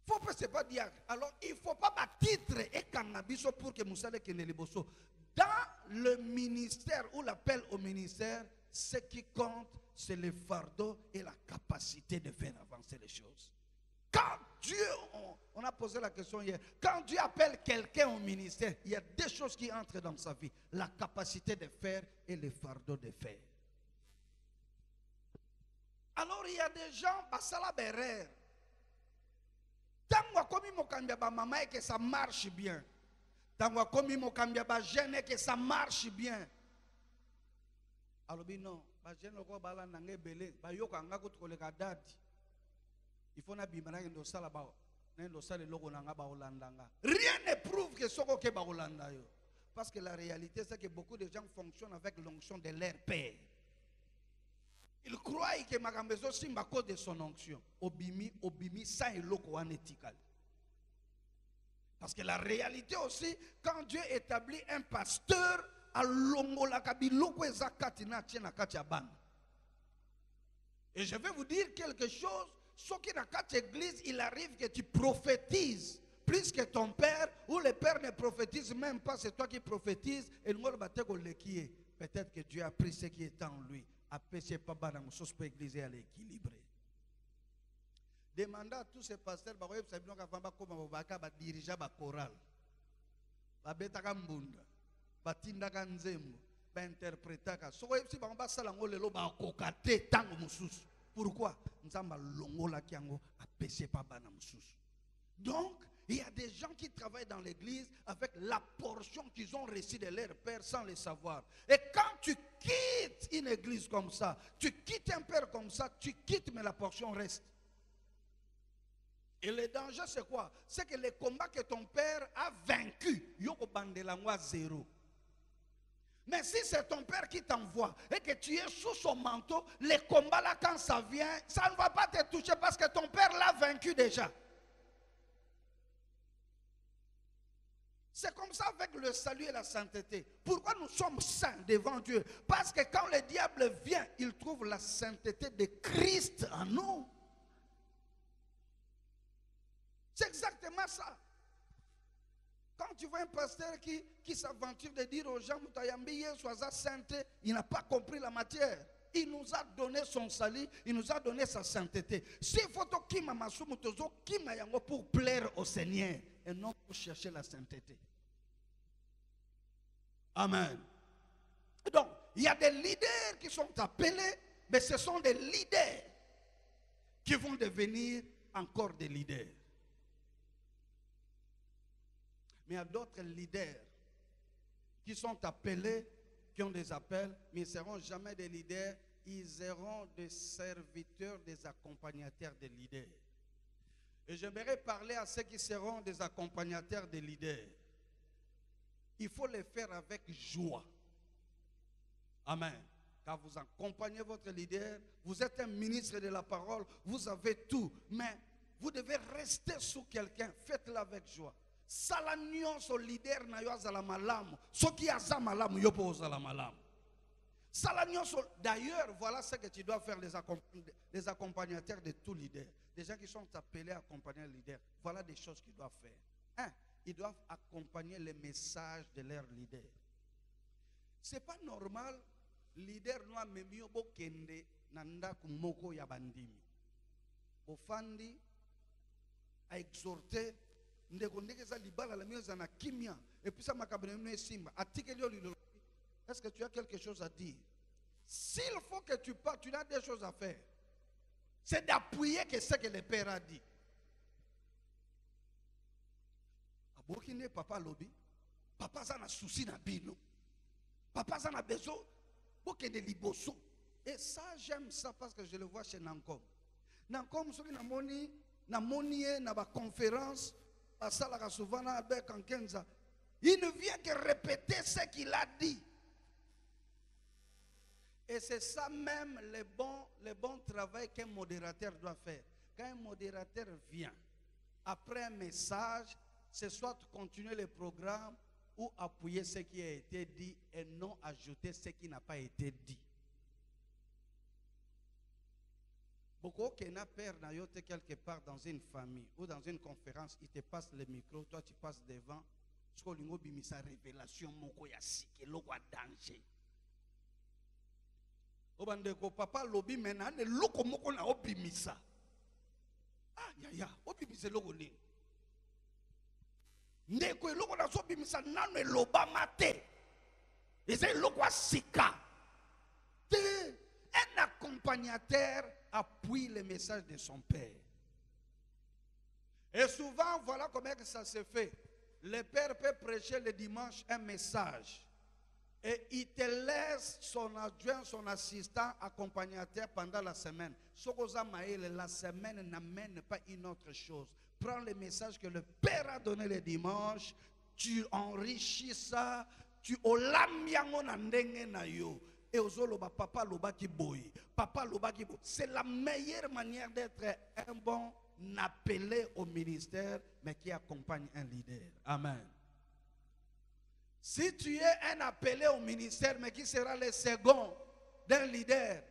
Faut pas c'est pas diacre. Alors il faut pas titre et cannabis pour que musala kene liboso. Dans le ministère ou l'appel au ministère, ce qui compte, c'est le fardeau et la capacité de faire avancer les choses. Quand Dieu, on a posé la question hier, quand Dieu appelle quelqu'un au ministère, il y a deux choses qui entrent dans sa vie. La capacité de faire et le fardeau de faire. Alors il y a des gens, basala berer. Tant comme il m'a ba maman et que ça marche bien. Tant comme il m'a ba jeune et que ça marche bien. Alors non, ba jeune ko bala nangé belé, ba yo kanga ko tole ka dadi. Il faut na bimana ndo sala ba, ndo sala logo nanga ba olandanga. Rien ne prouve que soko ke ba olanda yo. Parce que la réalité c'est que beaucoup de gens fonctionnent avec l'onction de leur père. Il croit que Magambezo simba cause de son onction. Obimi, ça est loko anétical. Parce que la réalité aussi, quand Dieu établit un pasteur, à longola kabiloko ezakatina tiena katiaban. Et je vais vous dire quelque chose. Ce qui dans quatre églises, il arrive que tu prophétises plus que ton père, ou le père ne prophétise même pas, c'est toi qui prophétises. Et nous peut-être que Dieu a pris ce qui est en lui. Apesi pas dans une église à l'équilibré. Demandez à tous ces pasteurs, bah ouais, ça veut dire qu'avant comme bah diriger bah choral, bah betaka mbunda, bah tindaka nzembo, bah interpréter ka. So ouais si bah on va salango lelo bah kokate tango mususu. Pourquoi? Nous sommes longo la kiango apesi pas dans mususu. Donc il y a des gens qui travaillent dans l'église avec la portion qu'ils ont reçue de leur père sans le savoir. Et quand tu quittes une église comme ça, tu quittes un père comme ça, tu quittes mais la portion reste. Et le danger c'est quoi? C'est que le combat que ton père a vaincu, yoko bandelangwa zéro. Mais si c'est ton père qui t'envoie et que tu es sous son manteau, le combat là quand ça vient, ça ne va pas te toucher parce que ton père l'a vaincu déjà. C'est comme ça avec le salut et la sainteté. Pourquoi nous sommes saints devant Dieu? Parce que quand le diable vient, il trouve la sainteté de Christ en nous. C'est exactement ça. Quand tu vois un pasteur qui s'aventure de dire aux gens, sois sainte, il n'a pas compris la matière. Il nous a donné son salut, il nous a donné sa sainteté. S'il faut pour plaire au Seigneur et non pour chercher la sainteté. Amen. Donc, il y a des leaders qui sont appelés, mais ce sont des leaders qui vont devenir encore des leaders. Mais il y a d'autres leaders qui sont appelés, qui ont des appels, mais ils ne seront jamais des leaders, ils seront des serviteurs, des accompagnateurs des leaders. Et j'aimerais parler à ceux qui seront des accompagnateurs des leaders. Il faut les faire avec joie. Amen. Car vous accompagnez votre leader, vous êtes un ministre de la parole, vous avez tout, mais vous devez rester sous quelqu'un, faites-le avec joie. Salanion son leader na yo azala malamu, soki aza malamu yo po ozala malamu. Salanion son, d'ailleurs, voilà ce que tu dois faire, les accompagnateurs de tout leader. Des gens qui sont appelés à accompagner le leader. Voilà des choses qu'ils doivent faire. Un, ils doivent accompagner les messages de leur leader. Ce n'est pas normal, leader noa memio bo kende nanda kumoko ya bandimi. Ofandi a exhorté et puis ça m'a simba. Est-ce que tu as quelque chose à dire? S'il faut que tu partes, tu as des choses à faire. C'est d'appuyer ce que le père a dit. Abokine papa lobby, papa ça na souci na bino. Papa ça na besoin beaucoup de liboso. Et ça j'aime ça parce que je le vois chez Nankom. Nankom soki na moni na ba conférence. Il ne vient que répéter ce qu'il a dit. Et c'est ça même le bon travail qu'un modérateur doit faire. Quand un modérateur vient, après un message, c'est soit continuer le programme ou appuyer ce qui a été dit et non ajouter ce qui n'a pas été dit. Beaucoup qui n'a peur d'ailleurs quelque part dans une famille ou dans une conférence, il te passe le micro, toi tu passes devant. Ce qu'on a mis sa révélation, moko ya sike loko danger. Obandeko papa lobi maintenant ne loko moko na obimisa. Ah ya obimisa eloko nini ndeko eloko nazobimisa nano elobama te eza eloko ya sika te. Un accompagnateur appuie le message de son père. Et souvent, voilà comment ça se fait. Le père peut prêcher le dimanche un message. Et il te laisse son adjoint, son assistant, accompagnateur pendant la semaine. La semaine n'amène pas une autre chose. Prends le message que le père a donné le dimanche, tu enrichis ça, tu olamiango na ndenge na yo. Et papa lobaki boy. Papa lobaki boy. C'est la meilleure manière d'être un bon appelé au ministère, mais qui accompagne un leader. Amen. Si tu es un appelé au ministère, mais qui sera le second d'un leader,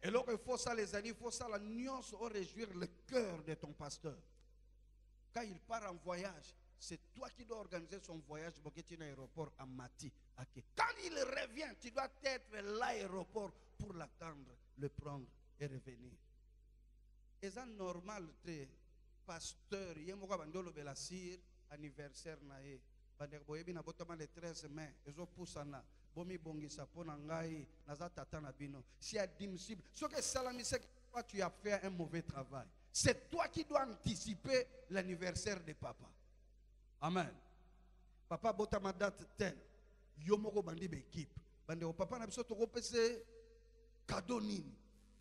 et donc il faut ça les amis, il faut ça la nuance au réjouir le cœur de ton pasteur. Quand il part en voyage, c'est toi qui dois organiser son voyage pour que tu aies un aéroport à Mati. Quand il revient, tu dois être à l'aéroport pour l'attendre, le prendre et revenir. Et c'est normal, pasteur, il y a un belasir anniversaire nae. Bandeboyebi na botama le 13 mai, ezo pusana, bomi bongisa pona ngai, naza tata na bino. Si admissible, ce que salami c'est que toi tu as fait un mauvais travail. C'est toi qui dois anticiper l'anniversaire de papa. Amen. Papa botama date telle. Yomoko bandi be équipe. Bande o papa na biso to kopese cadeau nini.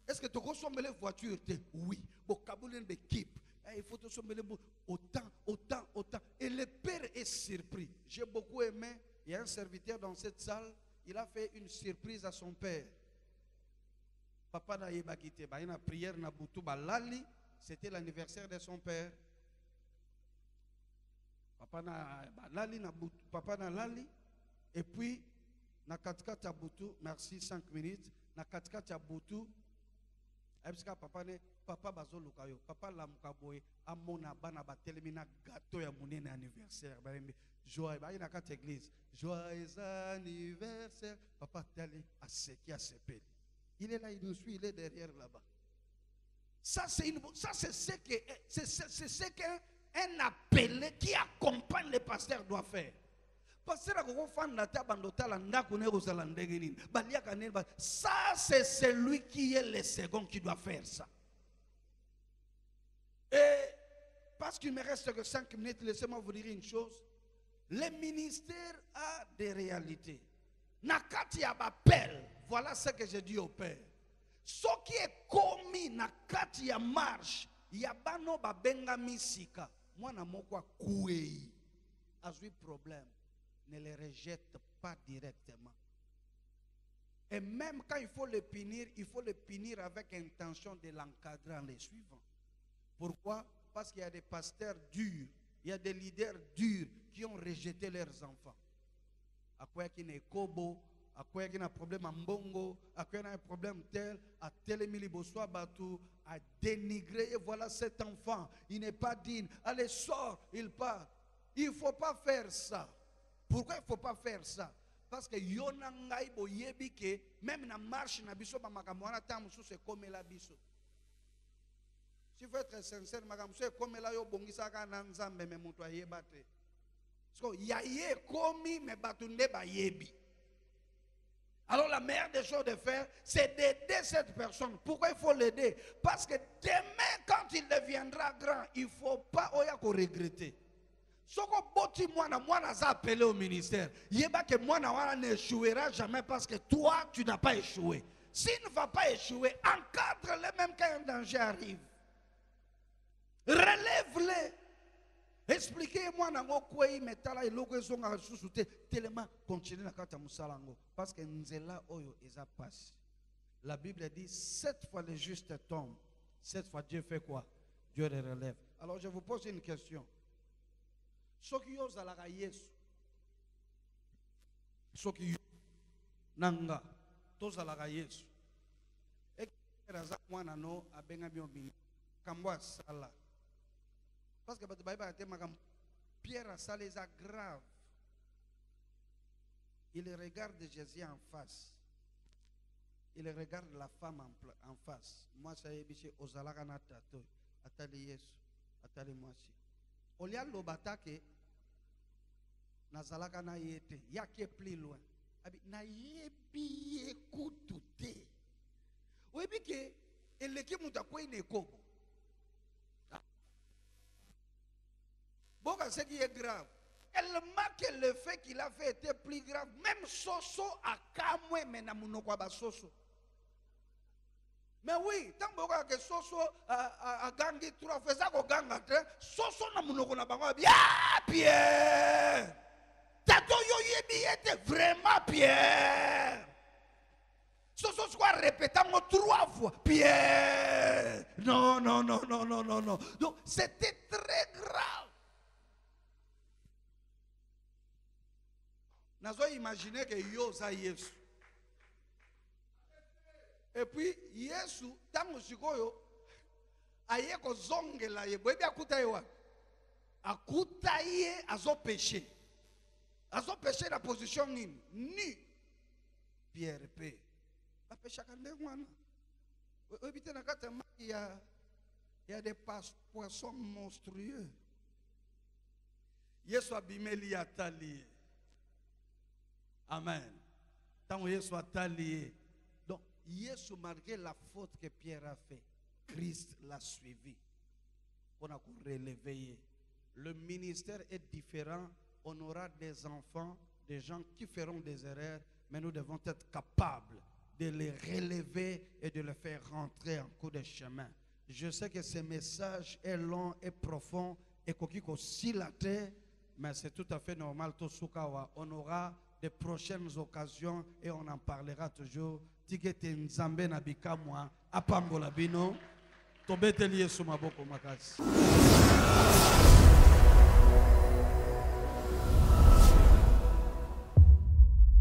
Est-ce que tu consommes les voitures? Oui. Bon, Kaboulin d'équipe. Il faut te sommer autant. Et le père est surpris. J'ai beaucoup aimé. Il y a un serviteur dans cette salle. Il a fait une surprise à son père. Papa n'a pas quitté. Il y a une prière na Boutou Balali. C'était l'anniversaire de son père. Papa n'a lali na Boutou. Papa n'a lali. Et puis, na katika ta Boutou. Merci 5 minutes. Na katika ta Boutou. Papa ne papa bazo lukayo papa la mukaboye amona bana batelemi na gâteau ya munene anniversaire ba joyeux ba ina kata église joyeux anniversaire papa tali aseki asepeli il est là, il nous suit, il est derrière là-bas. Ça c'est ce qu'un appelé qui accompagne le pasteur doit faire. Ça c'est celui qui est le second qui doit faire ça. Et parce qu'il me reste que 5 minutes, laissez-moi vous dire une chose. Le ministère a des réalités. Nakati abapel, voilà ce que j'ai dit au père. Ce qui est commis nakati ya marche, yabano babenga misika. Moi na mokwa kuei. Azui problème. Ne les rejette pas directement. Et même quand il faut le punir avec intention de l'encadrer en les suivant. Pourquoi? Parce qu'il y a des pasteurs durs, il y a des leaders durs qui ont rejeté leurs enfants. À quoi qu'il y a un kobo, à quoi qu'il y a un problème en bongo, à quoi il y a un problème tel, à tel miliboswa batou, à dénigrer, et voilà cet enfant, il n'est pas digne. Allez, sors, il part. Il ne faut pas faire ça. Pourquoi il ne faut pas faire ça? Parce que yonangai boyebi ke même na marche na biso ba makamwana tamusu c'est comme la biso. Si vous êtes sincère makamsu c'est comme la yo bongisa ka na nzambe me mutu ayebate. So yaye komi me batunde ba yebi. Alors la meilleure des choses de faire, c'est d'aider cette personne. Pourquoi il faut l'aider? Parce que demain quand il deviendra grand, il ne faut pas oya ko regretter. Soko boti mwana za appelé au ministère. Yeba que mwana wana n'échouera jamais parce que toi tu n'as pas échoué. S'il ne va pas échouer, encadre-le même quand un danger arrive. Relève-le. Expliquez-moi nango kwei metala eloko ezonga susute tellement continuer na kata musalango parce que nzela oyo eza passe. La Bible dit 7 fois le juste tombe, 7 fois Dieu fait quoi? Dieu le relève. Alors je vous pose une question. Soki yo zalaka Yesu soki yo nanga to zalaka Yesu ekeraza mwana no abenga biobi kambwa sala parce que Bible te makam Pierre a salé ça grave. Il regarde Jésus en face, il regarde la femme en face. Moi ça y est biché ozalaka na tato atali Yesu Attendez-moi ici. Olia lobatake nazalaka na yete yake plus loin. Abi na yebi ekutute. Webi ke eleki mutakwe inekobo. Bon, ce qui est grave. Tellement que le fait qu'il a fait était plus grave. Même Soso a kamwe menamunokwa ba Soso. Mais oui, tant que Soso a gangi 3 fois ça ko ganga Soso na munoko na bango bien Pierre. Tato yo yebi était vraiment Pierre. Soso soit répétant 3 fois Pierre. Non. Donc c'était très grave. Nous avons imaginé que yo ça Yesu. Et puis Yesu tango sikoyo aye ko zongela ye boyebi akuta ye wa akuta ye azo péché na position nini ni Pierre pe a péché kande mwana obite na kata il y a des poissons monstrueux. Yesu abimeli atali. Amen. Tant que Yesu atali. Donc Yesu, malgré la faute que Pierre a fait, Christ l'a suivi pour nous relever. Le ministère est différent. On aura des enfants, des gens qui feront des erreurs, mais nous devons être capables de les relever et de les faire rentrer en cours de chemin. Je sais que ce message est long et profond et kokiko si la terre, mais c'est tout à fait normal. On aura de prochaines occasions et on en parlera toujours. Tikete nzambe na bikamwa apambola bino tobeteli Yesu maboko makasi.